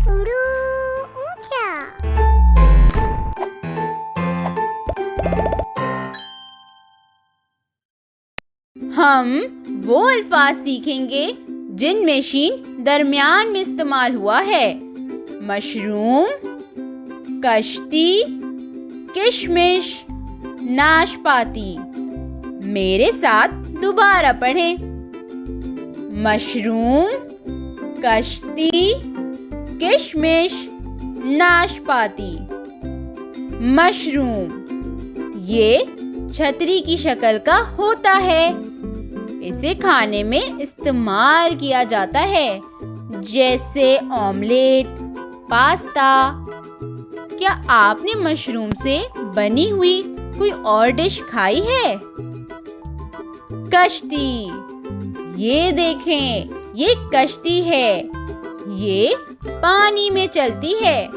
उड़ू ऊंचा। हम वो अल्फाज सीखेंगे जिनमें शीन दरमियान में इस्तेमाल हुआ है। मशरूम, कश्ती, किशमिश, नाशपाती। मेरे साथ दोबारा पढ़ें। मशरूम, कश्ती, किशमिश, नाशपाती। मशरूम ये छतरी की शक्ल का होता है। इसे खाने में इस्तेमाल किया जाता है, जैसे ऑमलेट, पास्ता। क्या आपने मशरूम से बनी हुई कोई और डिश खाई है? कश्ती, ये देखें, ये कश्ती है। ये पानी में चलती है।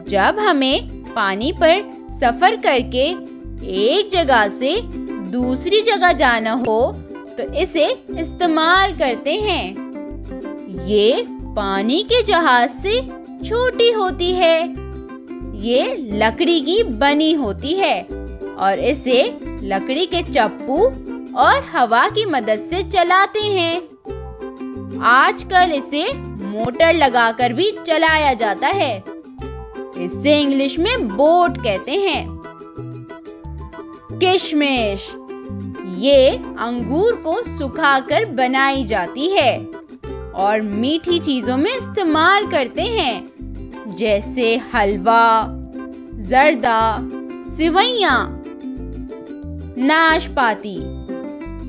जब हमें पानी पर सफर करके एक जगह से दूसरी जगह जाना हो तो इसे इस्तेमाल करते हैं। ये पानी के जहाज से छोटी होती है। ये लकड़ी की बनी होती है और इसे लकड़ी के चप्पू और हवा की मदद से चलाते हैं। आजकल इसे मोटर लगाकर भी चलाया जाता है। इसे इंग्लिश में बोट कहते हैं। किशमिश, ये अंगूर को सुखाकर बनाई जाती है और मीठी चीजों में इस्तेमाल करते हैं, जैसे हलवा, जर्दा, सिवैयां। नाशपाती,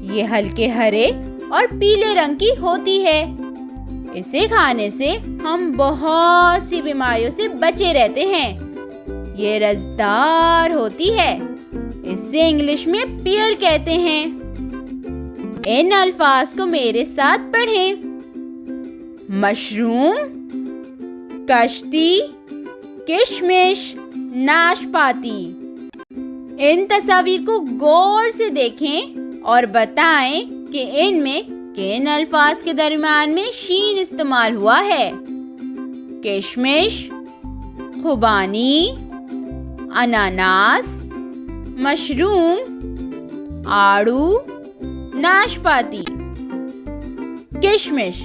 ये हल्के हरे और पीले रंग की होती है। इसे खाने से हम बहुत सी बीमारियों से बचे रहते हैं। ये रसदार होती है। इसे इंग्लिश में पीयर कहते हैं। इन अल्फाज को मेरे साथ पढ़ें। मशरूम, कश्ती, किशमिश, नाशपाती। इन तस्वीर को गौर से देखें और बताएं कि इनमें किन अल्फाज के दरमियान में शीन इस्तेमाल हुआ है। किशमिश, खुबानी, अनानास, मशरूम, आड़ू, नाशपाती। किशमिश,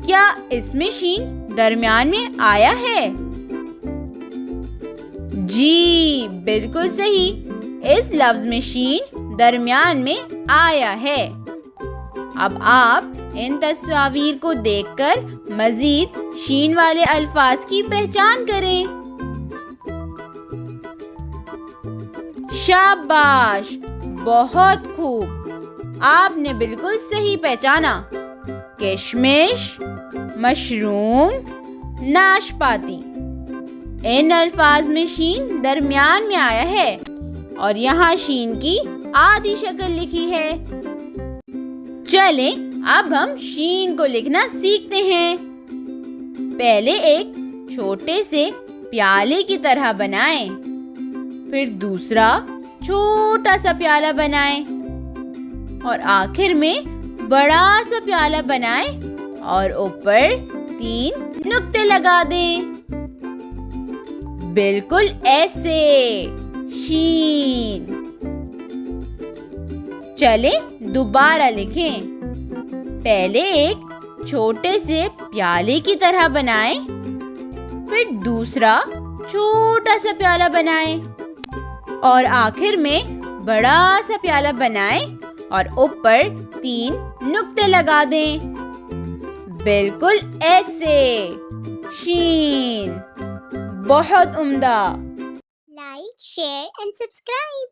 क्या इसमें शीन दरमियान में आया है? जी बिल्कुल सही। इस लफ्ज में शीन दरमियान में आया है। अब आप इन तस्वीर को देखकर मजीद शीन वाले अल्फाज की पहचान करें। शाबाश, बहुत खूब। आपने बिल्कुल सही पहचाना। किशमिश, मशरूम, नाशपाती। इन अल्फाज में शीन दरमियान में आया है और यहाँ शीन की आधी शक्ल लिखी है। चलें, अब हम शीन को लिखना सीखते हैं। पहले एक छोटे से प्याले की तरह बनाएं, फिर दूसरा छोटा सा प्याला बनाएं और आखिर में बड़ा सा प्याला बनाएं और ऊपर 3 नुक्ते लगा दें। बिल्कुल ऐसे, शीन। चले दोबारा लिखें। पहले एक छोटे से प्याले की तरह बनाएं, फिर दूसरा छोटा सा प्याला बनाएं और आखिर में बड़ा सा प्याला बनाएं और ऊपर 3 नुक्ते लगा दें। बिल्कुल ऐसे, शीन। बहुत उम्दा। Like, share and subscribe.